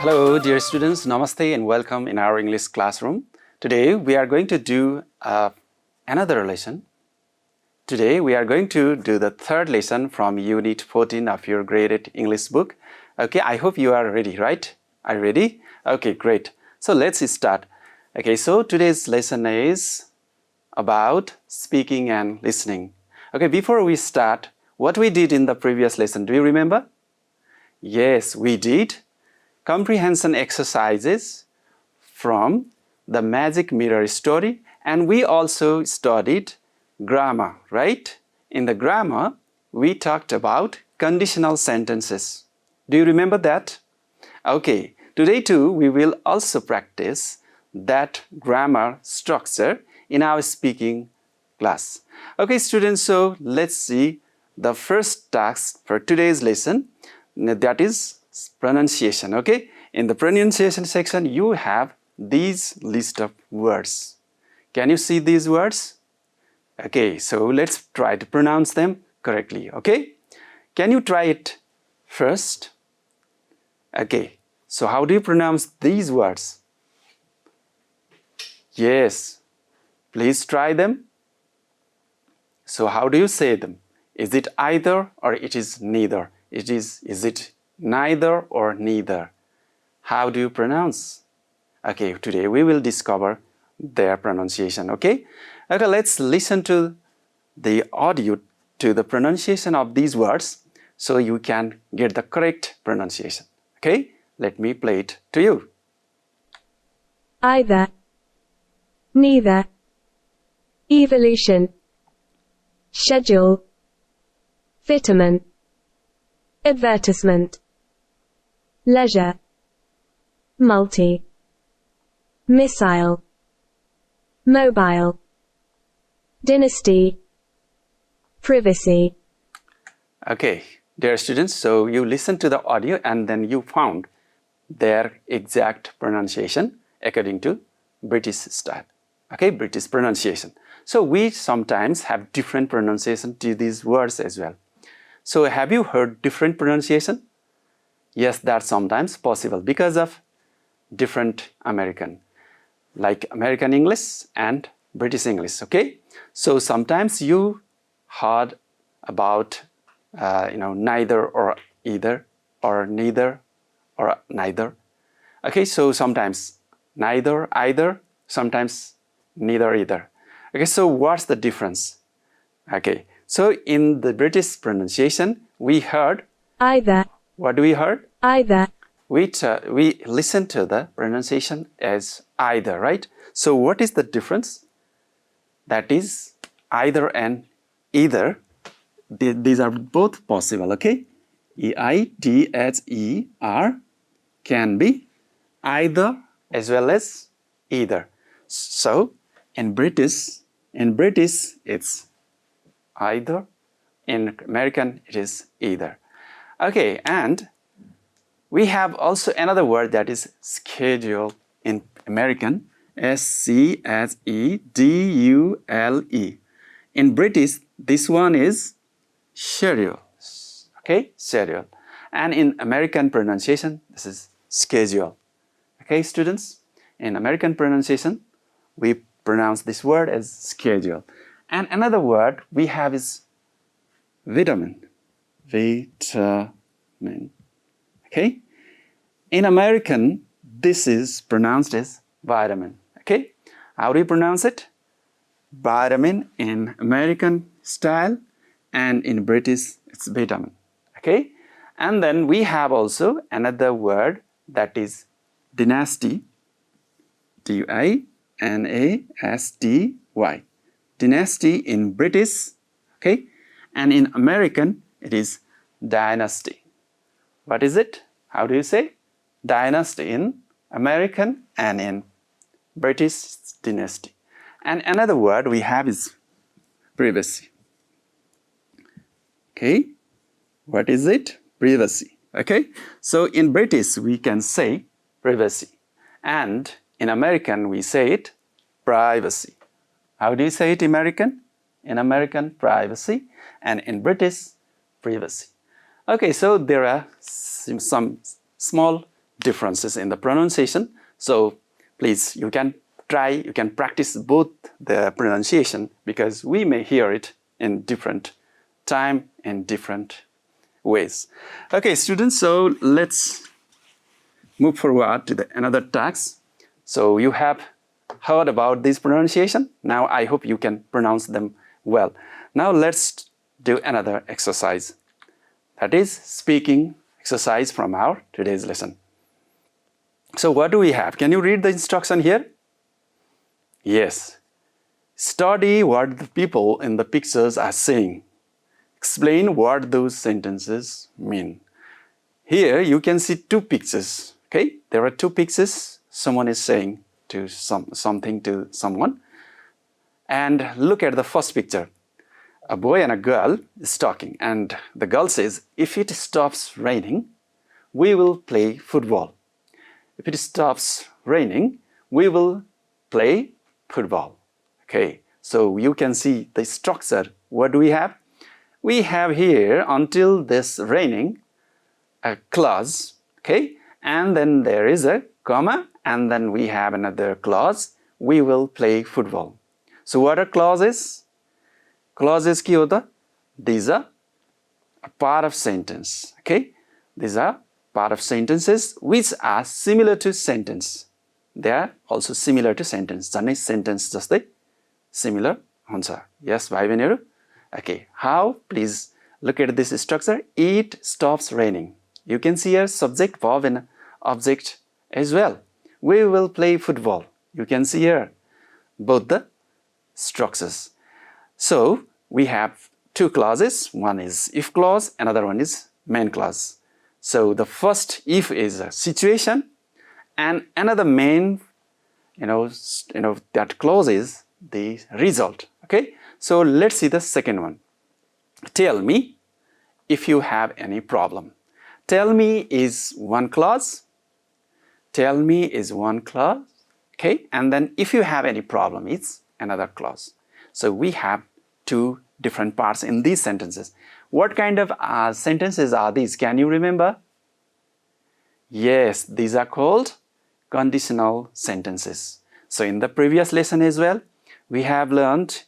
Hello, dear students. Namaste and welcome in our English classroom. Today we are going to do another lesson. Today we are going to do the third lesson from Unit 14 of your grade 8 English book. Okay, I hope you are ready, right? Are you ready? Okay, great. So let's start. Okay, so today's lesson is about speaking and listening. Okay, before we start, what we did in the previous lesson, do you remember? Yes, we did comprehension exercises from the Magic Mirror story, and we also studied grammar, right? In the grammar, we talked about conditional sentences. Do you remember that? Okay, today too, we will also practice that grammar structure in our speaking class. Okay, students, so let's see the first task for today's lesson, that is pronunciation. Okay, in the pronunciation section, you have these list of words. Can you see these words? Okay, so let's try to pronounce them correctly. Okay, can you try it first? Okay, so how do you pronounce these words? Yes, please try them. So how do you say them? Is it either or it is neither? Is it neither or neither? How do you pronounce? Okay, today we will discover their pronunciation. Okay, let's listen to the audio to the pronunciation of these words so you can get the correct pronunciation. Okay, let me play it to you. Either, neither, evolution, schedule, vitamin, advertisement, leisure, multi, missile, mobile, dynasty, privacy. Okay, dear students, so you listened to the audio and then you found their exact pronunciation according to British style. Okay, British pronunciation. So we sometimes have different pronunciation to these words as well. So have you heard different pronunciation? Yes, that's sometimes possible because of different American, like American English and British English. Okay, so sometimes you heard about neither or either or neither or neither. Okay, so sometimes neither, either, sometimes neither, either. Okay, so what's the difference? Okay, so in the British pronunciation, we heard Either. What do we heard? Either. We listen to the pronunciation as either, right? So what is the difference? That is either and either. These are both possible, okay? E-I-D-H-E-R can be either as well as either. So in British it's either. In American it is either. Okay, and we have also another word that is schedule in American, S-C-H-E-D-U-L-E. In British, this one is schedule, okay, schedule. And in American pronunciation, this is schedule. Okay, students, in American pronunciation, we pronounce this word as schedule. And another word we have is vitamin. Vitamin. Okay? In American, this is pronounced as vitamin. Okay? How do you pronounce it? Vitamin in American style, and in British, it's vitamin. Okay? And then we have also another word that is dynasty. D-I-N-A-S-T-Y. Dynasty in British, okay? And in American, it is dynasty. What is it? How do you say? Dynasty in American and in British dynasty. And another word we have is privacy. Okay? What is it? Privacy. Okay? So in British, we can say privacy. And in American, we say it privacy. How do you say it in American? In American, privacy. And in British, privacy. Okay, so there are some small differences in the pronunciation. So please, you can practice both the pronunciation, because we may hear it in different time in different ways. Okay, students, so let's move forward to another task. So you have heard about this pronunciation. Now I hope you can pronounce them well. Now let's do another exercise. That is speaking exercise from our today's lesson. So what do we have? Can you read the instruction here? Yes. Study what the people in the pictures are saying. Explain what those sentences mean. Here you can see two pictures. Okay, there are two pictures. Someone is saying to something to someone. And look at the first picture. A boy and a girl is talking, and the girl says, if it stops raining, we will play football. If it stops raining, we will play football. Okay, so you can see the structure. What do we have? We have here, until this raining, a clause, okay, and then there is a comma, and then we have another clause, we will play football. So what are clauses? Clauses ki hota? These are a part of sentence, okay? These are part of sentences which are similar to sentence. They are also similar to sentence. Janai sentence jastai similar huncha. Yes, bhai bhainiharu? Okay, how? Please look at this structure. It stops raining. You can see here subject, verb and object as well. We will play football. You can see here both the structures. So we have two clauses. One is if clause, another one is main clause. So the first if is a situation, and another main, that clause is the result. Okay. So let's see the second one. Tell me if you have any problem. Tell me is one clause. Tell me is one clause. Okay. And then if you have any problem, it's another clause. So we have two different parts in these sentences. What kind of sentences are these? Can you remember? Yes, these are called conditional sentences. So in the previous lesson as well, we have learned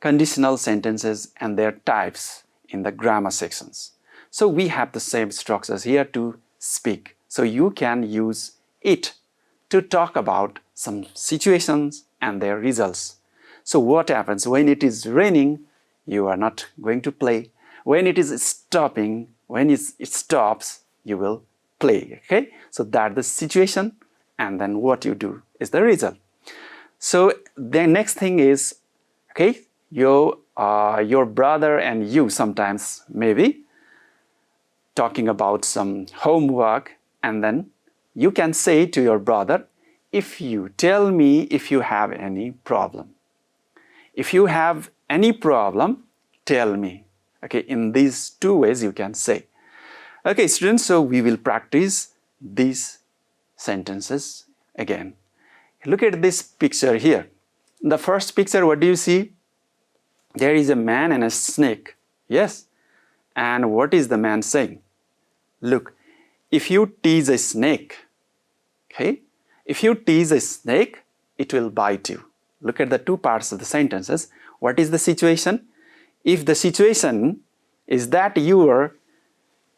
conditional sentences and their types in the grammar sections. So we have the same structures here to speak. So you can use it to talk about some situations and their results. So what happens when it is raining? You are not going to play. When it is stopping, when it stops, you will play. Okay? So that's the situation, and then what you do is the result. So the next thing is, okay, your brother and you sometimes maybe talking about some homework, and then you can say to your brother, if you tell me if you have any problem. If you have any problem, tell me. Okay, in these two ways you can say. Okay, students, so we will practice these sentences again. Look at this picture here. In the first picture, what do you see? There is a man and a snake. Yes. And what is the man saying? Look, if you tease a snake, okay, if you tease a snake, it will bite you. Look at the two parts of the sentences. What is the situation? If the situation is that you are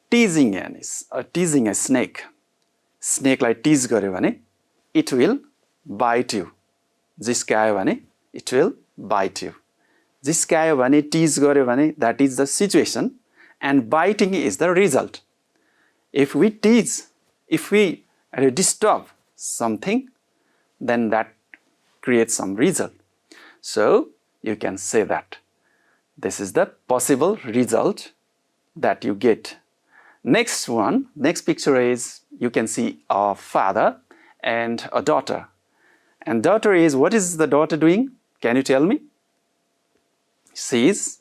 teasing a snake, snake like tease garyo bhane, it will bite you. Jiskayo bhane, it will bite you. Jiskayo bhane, tease garyo bhane, that is the situation, and biting is the result. If we tease, if we disturb something, then that creates some result. So you can say that. This is the possible result that you get. Next picture is, you can see a father and a daughter. And daughter is, what is the daughter doing? Can you tell me? She is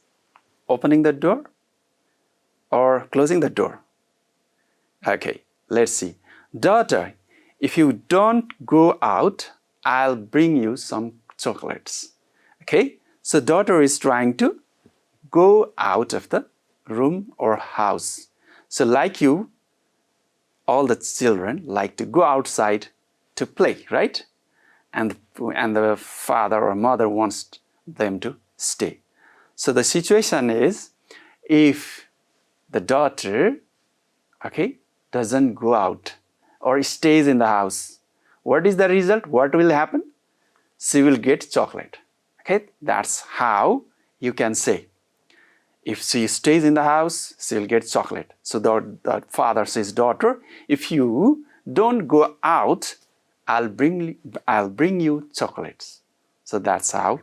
opening the door or closing the door? Okay, let's see. Daughter, if you don't go out, I'll bring you some chocolates. Okay, so daughter is trying to go out of the room or house. So like you all the children like to go outside to play, right? And the father or mother wants them to stay. So the situation is, if the daughter, okay, doesn't go out or stays in the house, what is the result? What will happen? She will get chocolate. Okay, that's how you can say. If she stays in the house, she will get chocolate. So the father says, daughter, if you don't go out, I'll bring you chocolates. So that's how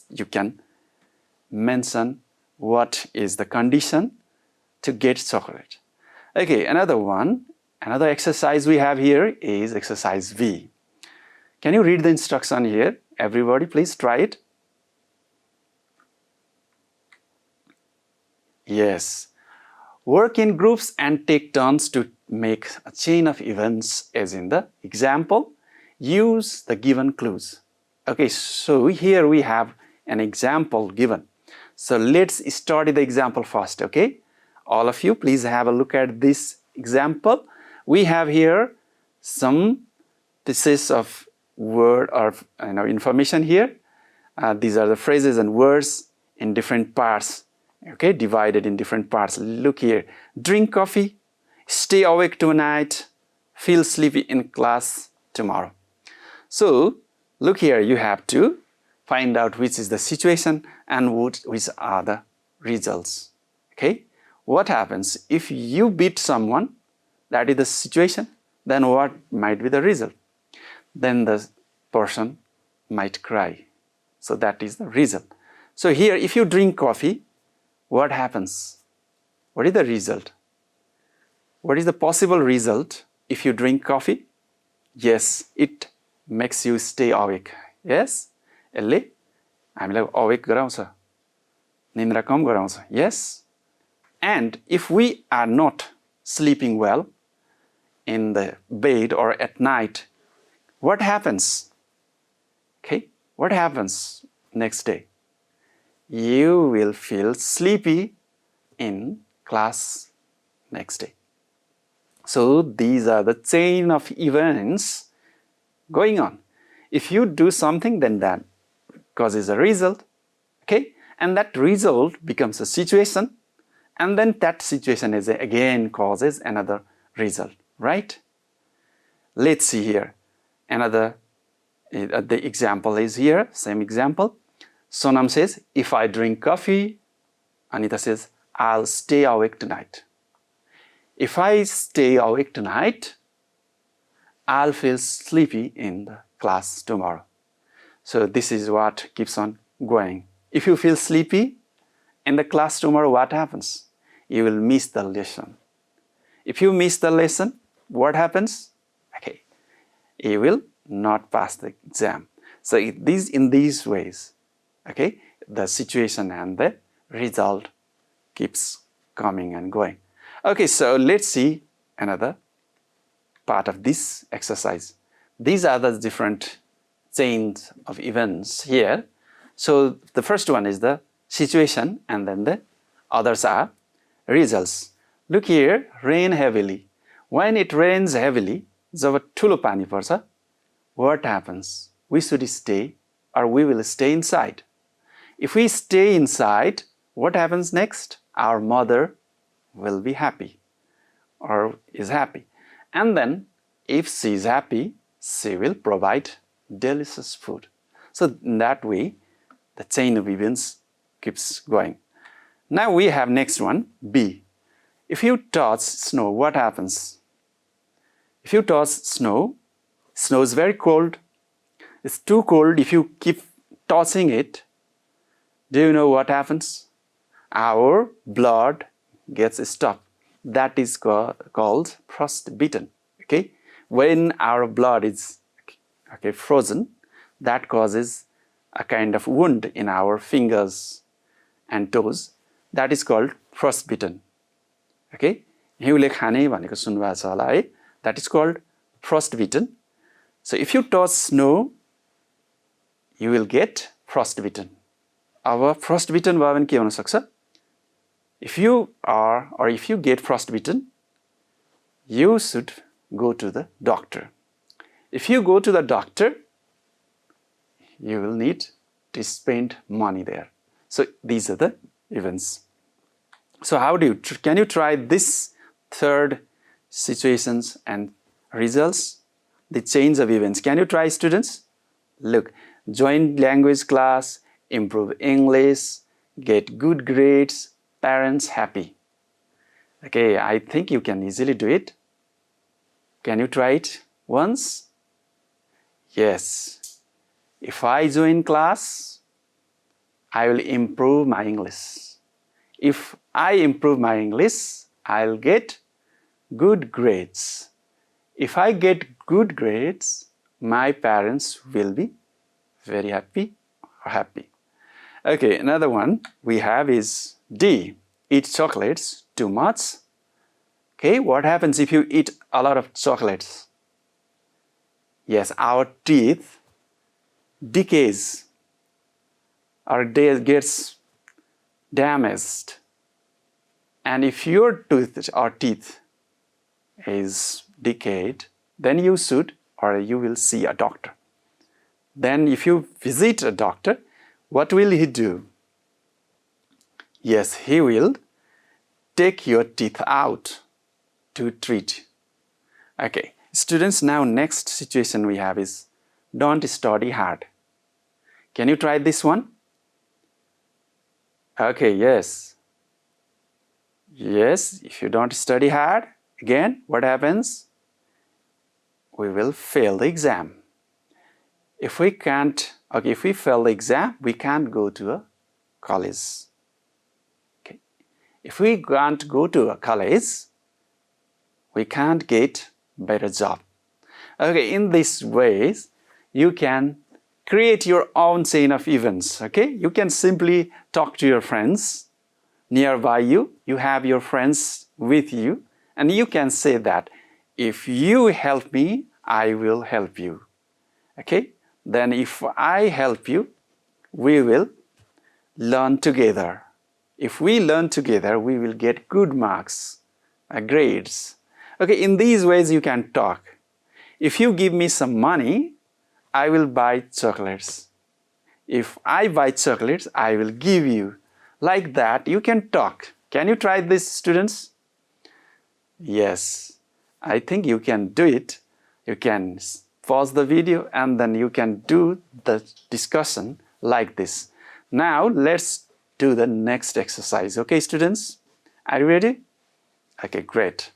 you can mention what is the condition to get chocolate. Okay, another exercise we have here is exercise B. Can you read the instruction here? Everybody, please try it. Yes. Work in groups and take turns to make a chain of events as in the example. Use the given clues. Okay, so here we have an example given. So let's study the example first, okay? All of you, please have a look at this example. We have here some pieces of word or information here. These are the phrases and words in different parts, okay, divided in different parts. Look here. Drink coffee, stay awake tonight, feel sleepy in class tomorrow. So look here, you have to find out which is the situation and which are the results. Okay, what happens if you beat someone? That is the situation. Then what might be the result? Then the person might cry. So that is the result. So here, if you drink coffee, what happens? What is the result? What is the possible result if you drink coffee? Yes, it makes you stay awake. Yes? यसले हामीलाई awake गराउँछ, निन्द्रा कम गराउँछ. Yes? And if we are not sleeping well in the bed or at night, what happens? Okay, what happens next day? You will feel sleepy in class next day. So these are the chain of events going on. If you do something, then that causes a result, okay? And that result becomes a situation, and then that situation is again causes another result, right? Let's see here. Another, the example is here, same example. Sonam says, if I drink coffee, Anita says, I'll stay awake tonight. If I stay awake tonight, I'll feel sleepy in the class tomorrow. So this is what keeps on going. If you feel sleepy in the class tomorrow, what happens? You will miss the lesson. If you miss the lesson, what happens? Okay, you will not pass the exam. So in these ways, okay, the situation and the result keeps coming and going. Okay, so let's see another part of this exercise. These are the different chains of events here. So the first one is the situation, and then the others are results. Look here, rain heavily. When it rains heavily, जब ठुलो पानी पर्छ, what happens? We should stay or we will stay inside. If we stay inside, what happens next? Our mother will be happy or is happy. And then if she is happy, she will provide delicious food. So in that way, the chain of events keeps going. Now we have next one, B. If you toss snow, what happens? If you toss snow, snow is very cold. It's too cold. If you keep tossing it, do you know what happens? Our blood gets stopped. That is called frostbitten. Okay, when our blood is frozen, that causes a kind of wound in our fingers and toes. That is called frostbitten. Okay, हिउँले खाने भनेको सुन्नुभएको छ होला है? That is called frostbitten. So if you toss snow, you will get frostbitten. अब frostbitten भयो भने के हुन सक्छ? If you are or if you get frostbitten, you should go to the doctor. If you go to the doctor, you will need to spend money there. So these are the events. So can you try this third situations and results? The change of events. Can you try, students? Look, join language class, improve English, get good grades, parents happy. Okay, I think you can easily do it. Can you try it once? Yes. If I join class, I will improve my English. If I improve my English, I'll get good grades. If I get good grades, my parents will be very happy or happy. Okay, another one we have is D. Eat chocolates too much. Okay, what happens if you eat a lot of chocolates? Yes, our teeth decays. Our teeth gets damaged. And if your tooth or teeth is decayed, then you should or you will see a doctor. Then if you visit a doctor, what will he do? Yes, he will take your teeth out to treat. Okay, students, now next situation we have is don't study hard. Can you try this one? Okay, yes. Yes, if you don't study hard, again, what happens? We will fail the exam. If we fail the exam, we can't go to a college. Okay. If we can't go to a college, we can't get better job. Okay, in these ways, you can create your own chain of events. Okay, you can simply talk to your friends nearby you. You have your friends with you, and you can say that if you help me, I will help you. Okay, then if I help you, we will learn together. If we learn together, we will get good marks, grades. Okay, in these ways you can talk. If you give me some money, I will buy chocolates. If I buy chocolates, I will give you. Like that, you can talk. Can you try this, students? Yes, I think you can do it. You can pause the video and then you can do the discussion like this. Now, let's do the next exercise. Okay, students? Are you ready? Okay, great.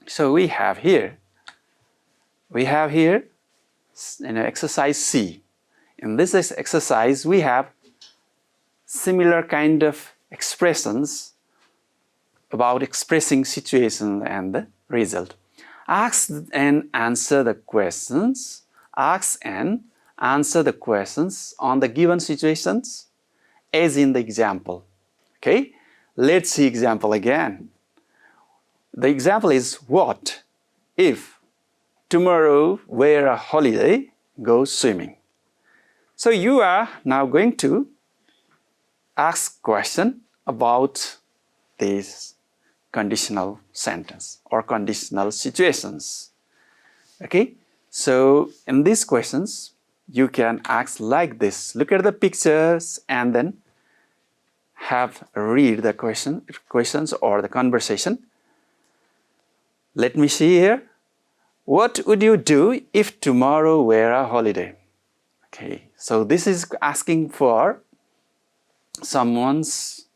So we have here exercise C. In this exercise, we have similar kind of expressions about expressing situation and the result. Ask and answer the questions. Ask and answer the questions on the given situations as in the example. Okay, let's see example again. The example is, what if tomorrow were a holiday, go swimming? So you are now going to ask question about this conditional sentence or conditional situations. Okay, so in these questions you can ask like this. Look at the pictures and then read the questions or the conversation. Let me see here. What would you do if tomorrow were a holiday? Okay, so this is asking for someone's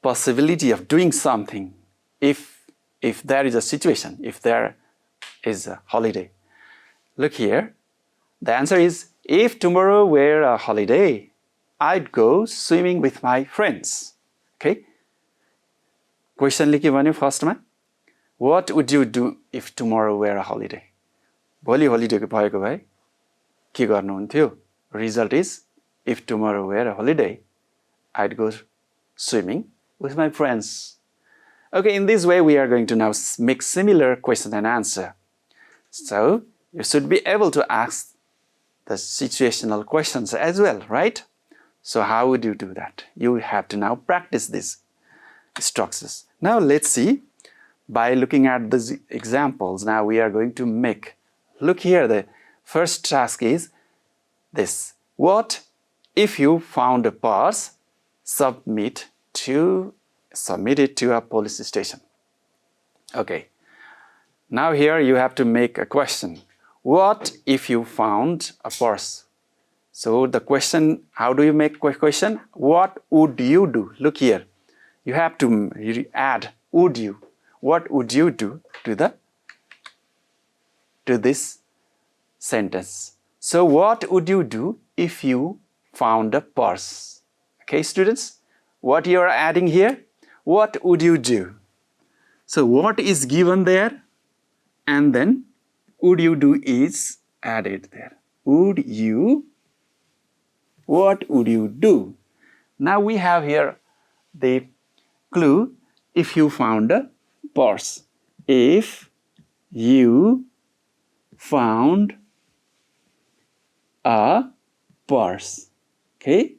possibility of doing something if there is a situation, if there is a holiday. Look here. The answer is, if tomorrow were a holiday, I'd go swimming with my friends. Okay? Question ले के भन्यो फर्स्टमा, what would you do if tomorrow were a holiday? भोलि holiday भएको भए के गर्नुहुन्थ्यो? Result is, if tomorrow were a holiday, I'd go swimming with my friends. Okay, in this way we are going to now make similar question and answer. So you should be able to ask the situational questions as well, right? So how would you do that? You have to now practice these structures. Now let's see by looking at these examples, now we are going to make. Look here, the first task is this. What if you found a purse? Submit it to a police station. Okay. Now here you have to make a question. What if you found a purse? So the question, how do you make a question? What would you do? Look here. You have to add would you. What would you do to this sentence? So what would you do if you found a purse? Okay, students, what you are adding here? What would you do? So what is given there, and then would you do is added there. What would you do? Now we have here the clue. If you found a purse. If you found a purse. Okay.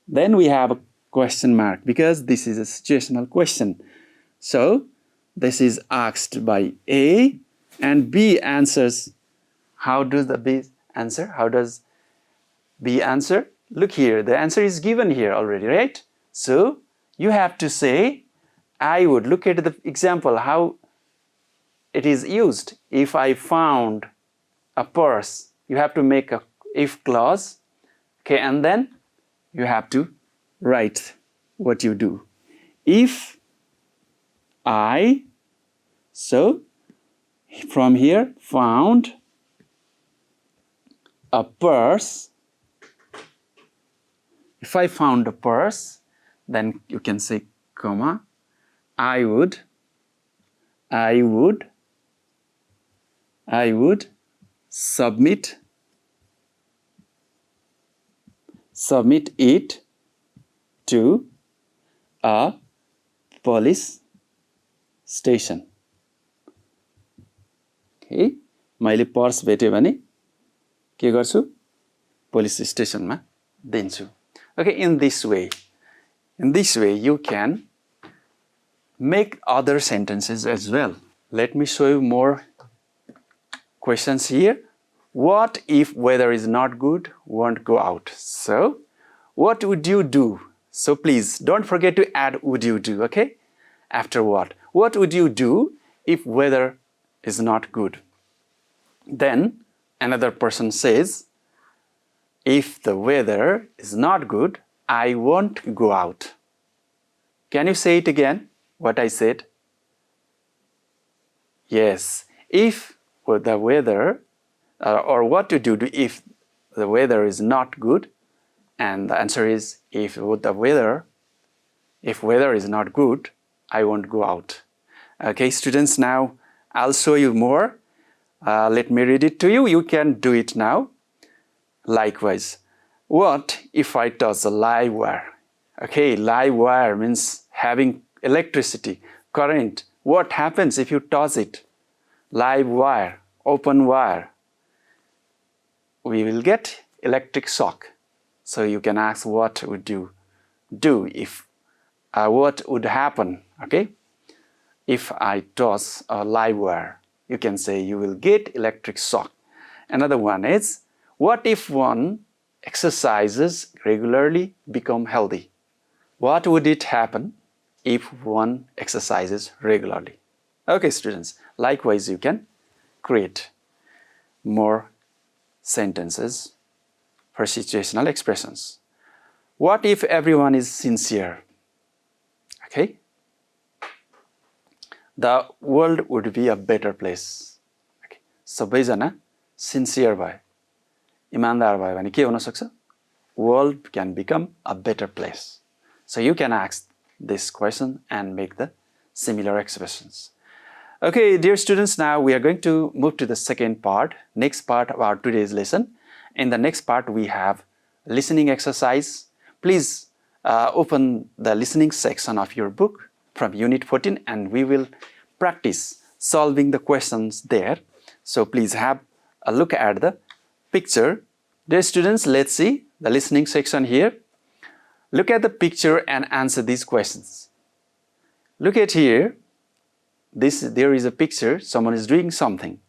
Then we have a question mark because this is a situational question. So this is asked by A and B answers. How does the B answer? How does B answer? Look here, the answer is given here already, right? So you have to say, I would. Look at the example, how it is used. If I found a purse, you have to make a if clause, okay, and then you have to write what you do. If I, so from here, found a purse. If I found a purse, then you can say comma, I would submit it to a police station. Okay, मैले purse भेट्यो भने के गर्छु? Police स्टेशनमा दिन्छु. Okay, in this way you can make other sentences as well. Let me show you more questions here. What if weather is not good? Won't go out. So, what would you do? So please don't forget to add would you do, okay? After what? What would you do if weather is not good? Then another person says, if the weather is not good, I won't go out. Can you say it again, what I said? Yes, if the weather, or what to do if the weather is not good, and the answer is if weather is not good, I won't go out. Okay, students, now I'll show you more. Let me read it to you. You can do it now. Likewise, what if I touch a live wire? Okay, live wire means having electricity, current. What happens if you touch it? Live wire, open wire. We will get electric shock. So you can ask what would you do if, what would happen, okay? If I toss a live wire, you can say you will get electric shock. Another one is, what if one exercises regularly become healthy? What would it happen if one exercises regularly? Okay, students, likewise you can create more sentences for situational expressions. What if everyone is sincere? Okay? The world would be a better place. Okay. सबैजना sincere भए, इमानदार भयो भने के हुन सक्छ? World can become a better place. So you can ask this question and make the similar expressions. Okay, dear students, now we are going to move to the second part, next part of our today's lesson. In the next part, we have listening exercise. Please open the listening section of your book from Unit 14 and we will practice solving the questions there. So please have a look at the picture. Dear students, let's see the listening section here. Look at the picture and answer these questions. Look at here. there is a picture, someone is doing something.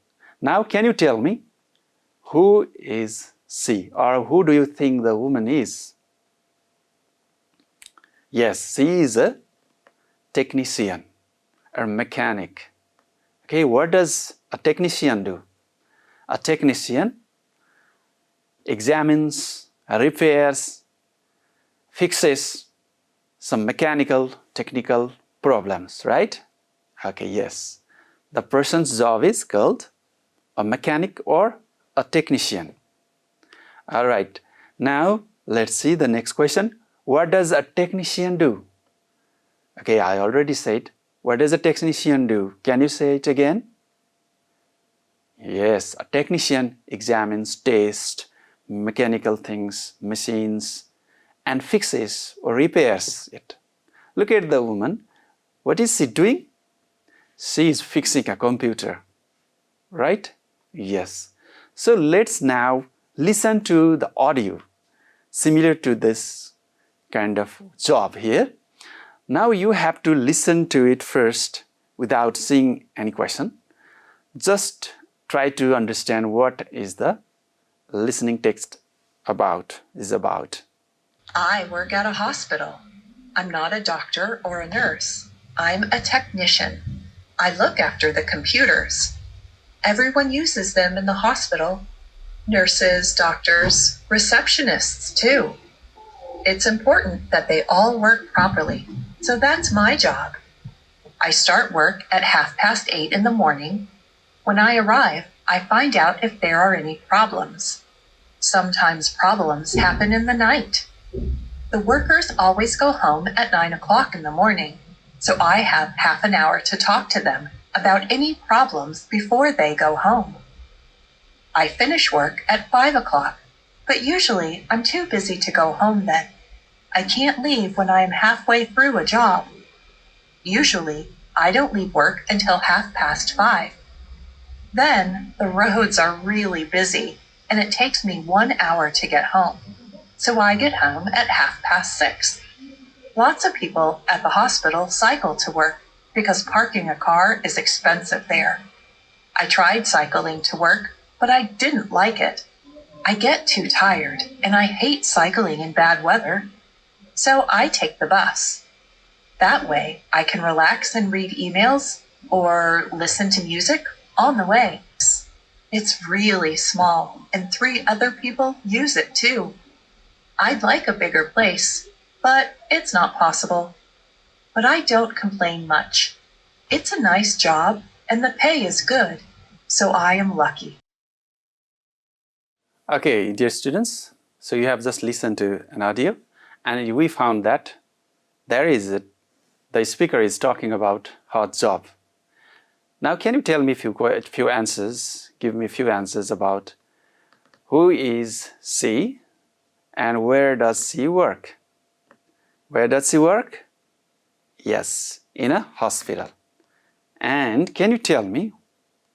Now can you tell me who is she, or who do you think the woman is? Yes, she is a technician or mechanic. Okay, what does a technician do? A technician examines, repairs, fixes some mechanical, technical problems, right? Okay, yes. The person's job is called a mechanic or a technician. All right, now let's see the next question. What does a technician do? Okay, I already said, what does a technician do? Can you say it again? Yes, a technician examines, tests mechanical things, machines, and fixes or repairs it. Look at the woman. What is she doing? She is fixing a computer, right? Yes. So let's now listen to the audio similar to this kind of job here. Now you have to listen to it first without seeing any question. Just try to understand what is the listening text is about. I work at a hospital. I'm not a doctor or a nurse. I'm a technician. I look after the computers. Everyone uses them in the hospital. Nurses, doctors, receptionists too. It's important that they all work properly. So that's my job. I start work at 8:30 in the morning. When I arrive, I find out if there are any problems. Sometimes problems happen in the night. The workers always go home at 9 o'clock in the morning, so I have half an hour to talk to them about any problems before they go home. I finish work at 5 o'clock, but usually I'm too busy to go home then. I can't leave when I am halfway through a job. Usually, I don't leave work until 5:30. Then, the roads are really busy, and it takes me 1 hour to get home. So I get home at 6:30. Lots of people at the hospital cycle to work because parking a car is expensive there. I tried cycling to work, but I didn't like it. I get too tired, and I hate cycling in bad weather. So I take the bus. That way, I can relax and read emails or listen to music on the way. It's really small, and 3 other people use it too. I'd like a bigger place, but it's not possible. But I don't complain much. It's a nice job, and the pay is good, so I am lucky. Okay, dear students, so you have just listened to an audio, and we found that the speaker is talking about her job. Now, can you tell me a few answers, give me a few answers about who is she and where does she work? Where does she work? Yes, in a hospital. And can you tell me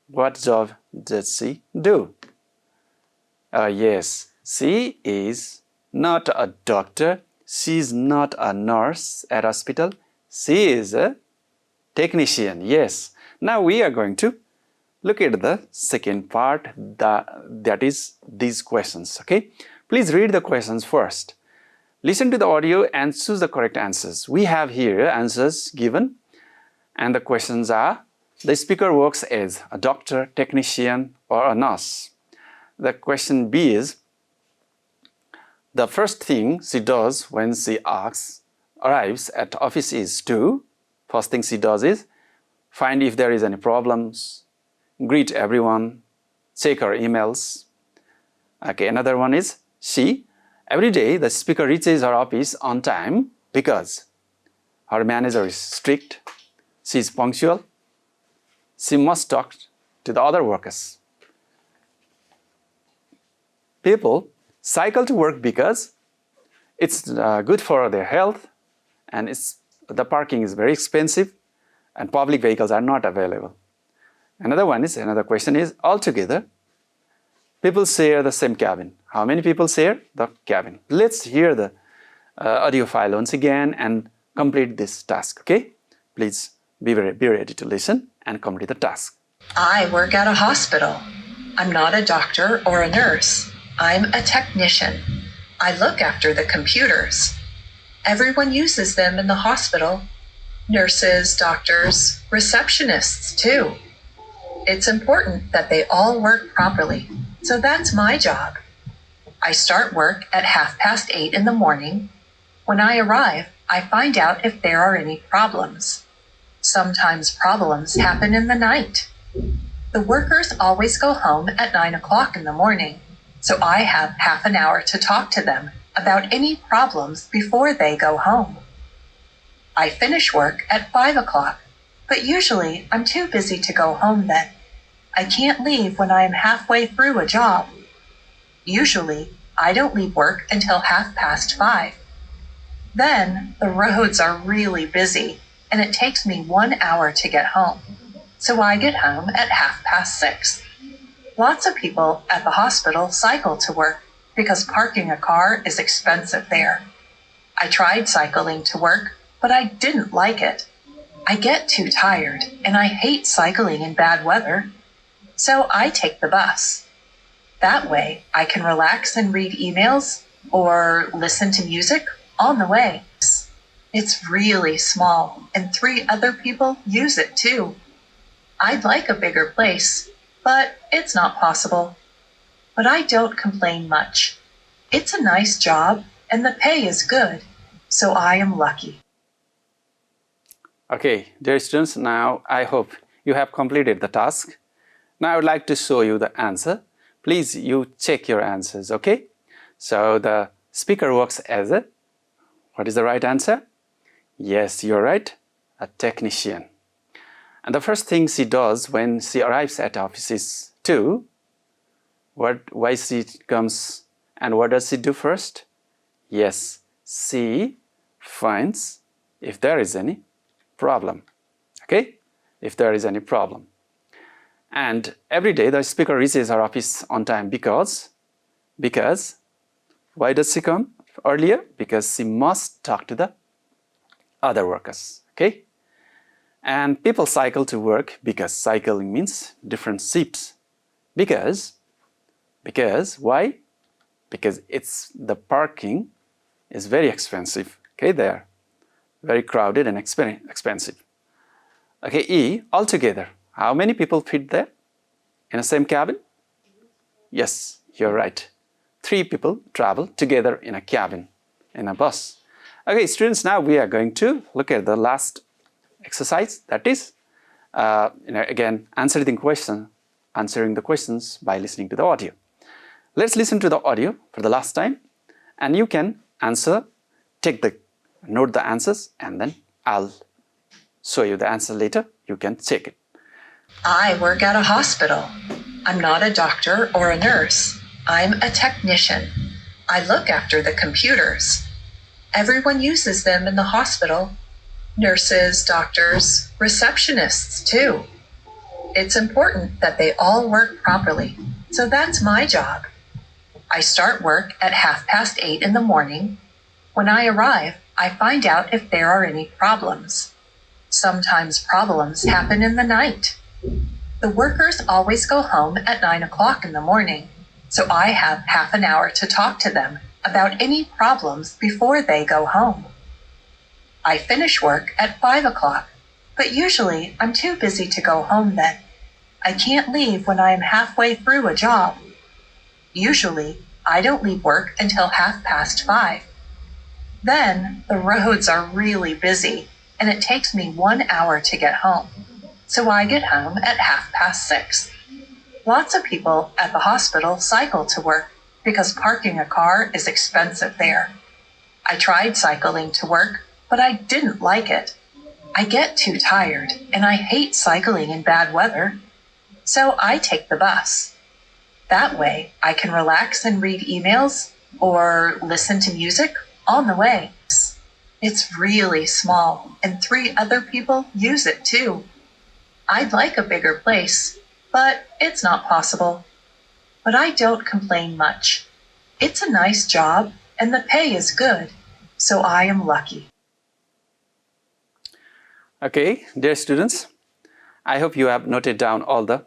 what job does she do? Yes, she is not a doctor. She is not a nurse at hospital. She is a technician. Yes. Now we are going to look at the second part, that is these questions. Okay. Please read the questions first. Listen to the audio and choose the correct answers. We have here answers given, and the questions are: the speaker works as a doctor, technician, or a nurse. The question B is: the first thing she does when she arrives at office is to, first thing she does is find if there is any problems, greet everyone, check her emails. Okay, another one is every day the speaker reaches her office on time because her manager is strict, she is punctual, she must talk to the other workers. People cycle to work because it's good for their health, and the parking is very expensive and public vehicles are not available. Another question is, altogether, people share the same cabin. How many people share the cabin? Let's hear the audio file once again and complete this task, okay? Please be ready to listen. and complete the task. I work at a hospital. I'm not a doctor or a nurse. I'm a technician. I look after the computers. Everyone uses them in the hospital. Nurses, doctors, receptionists, too. It's important that they all work properly, so that's my job. I start work at 8:30 in the morning. When I arrive, I find out if there are any problems. Sometimes problems happen in the night. The workers always go home at 9 o'clock in the morning, so I have half an hour to talk to them about any problems before they go home. I finish work at 5 o'clock, but usually I'm too busy to go home then. I can't leave when I am halfway through a job. Usually, I don't leave work until 5:30. Then, the roads are really busy, and it takes me 1 hour to get home. So I get home at 6:30. Lots of people at the hospital cycle to work because parking a car is expensive there. I tried cycling to work, but I didn't like it. I get too tired, and I hate cycling in bad weather. So I take the bus. That way, I can relax and read emails or listen to music on the way. It's really small, and 3 other people use it too. I'd like a bigger place, but it's not possible. But I don't complain much. It's a nice job, and the pay is good, so I am lucky. Okay, dear students, now I hope you have completed the task. Now I would like to show you the answer. Please, you check your answers, okay? So the speaker works as a, what is the right answer? Yes, you're right, a technician. And the first thing she does when she arrives at office is to, why she comes and what does she do first? Yes, she finds if there is any problem, okay? If there is any problem. And every day the speaker reaches her office on time because why does she come earlier? Because she must talk to the other workers, okay? And people cycle to work because cycling means different shifts. Because why? Because the parking is very expensive, okay, there. Very crowded and expensive. Okay, E, altogether, how many people fit there in the same cabin? Yes, you're right. 3 people travel together in a cabin, in a bus. Okay, students, now we are going to look at the last exercise. That is, again, answering the questions by listening to the audio. Let's listen to the audio for the last time, and you can answer, note the answers, and then I'll show you the answer later. You can check it. I work at a hospital. I'm not a doctor or a nurse. I'm a technician. I look after the computers. Everyone uses them in the hospital. Nurses, doctors, receptionists, too. It's important that they all work properly, so that's my job. I start work at 8:30 in the morning. When I arrive, I find out if there are any problems. Sometimes problems happen in the night. The workers always go home at 9 o'clock in the morning, so I have half an hour to talk to them about any problems before they go home. I finish work at 5 o'clock, but usually I'm too busy to go home then. I can't leave when I am halfway through a job. Usually, I don't leave work until 5:30. Then, the roads are really busy, and it takes me 1 hour to get home. So I get home at 6:30. Lots of people at the hospital cycle to work because parking a car is expensive there. I tried cycling to work, but I didn't like it. I get too tired, and I hate cycling in bad weather. So I take the bus. That way, I can relax and read emails or listen to music on the way. It's really small, and 3 other people use it too. I'd like a bigger place, but it's not possible. But I don't complain much. It's a nice job, and the pay is good, so I am lucky. Okay, dear students, I hope you have noted down all the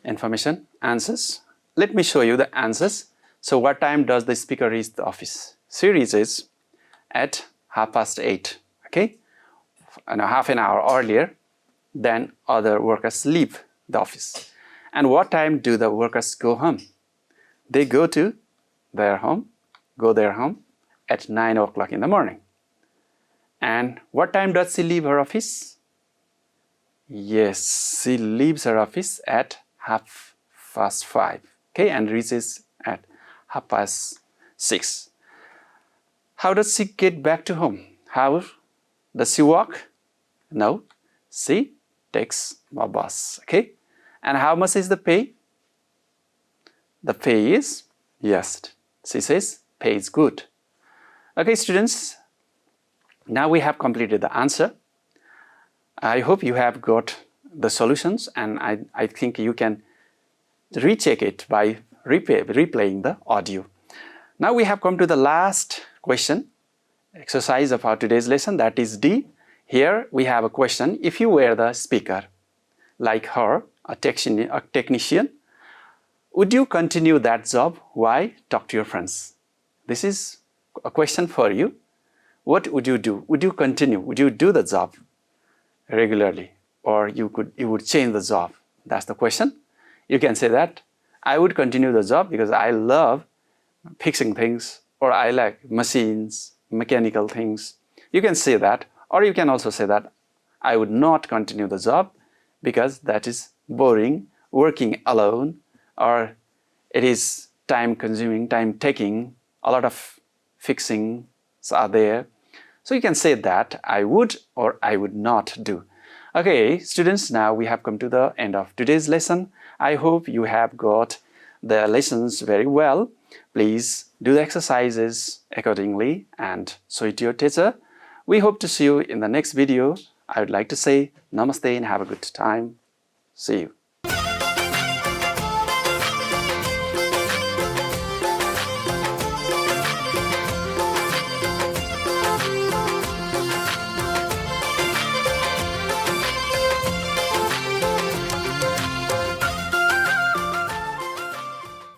information, answers. Let me show you the answers. So what time does the speaker reach the office? She reaches at 8:30, okay? And half an hour earlier than other workers leave the office. And what time do the workers go home? They go their home at 9 o'clock in the morning. And what time does she leave her office? Yes, she leaves her office at 5:30, okay, and reaches at 6:30. How does she get back to home? How does she walk? No, she takes a bus, okay? And how much is the pay? The pay is, yes, she says, pay is good. Okay, students, now we have completed the answer. I hope you have got the solutions, and I think you can recheck it by replaying the audio. Now we have come to the last question, exercise of our today's lesson, that is D. Here we have a question. If you were the speaker, like her, a technician, would you continue that job? Why? Talk to your friends. This is a question for you. What would you do? Would you continue? Would you do the job regularly? Or you would change the job? That's the question. You can say that, I would continue the job because I love fixing things, or I like machines, mechanical things. You can say that, or you can also say that I would not continue the job because that is boring, working alone, or it is time consuming, time taking, a lot of fixings are there. So you can say that I would or I would not do. Okay, students, now we have come to the end of today's lesson. I hope you have got the lessons very well. Please do the exercises accordingly and show it to your teacher. We hope to see you in the next video. I would like to say namaste and have a good time. See you.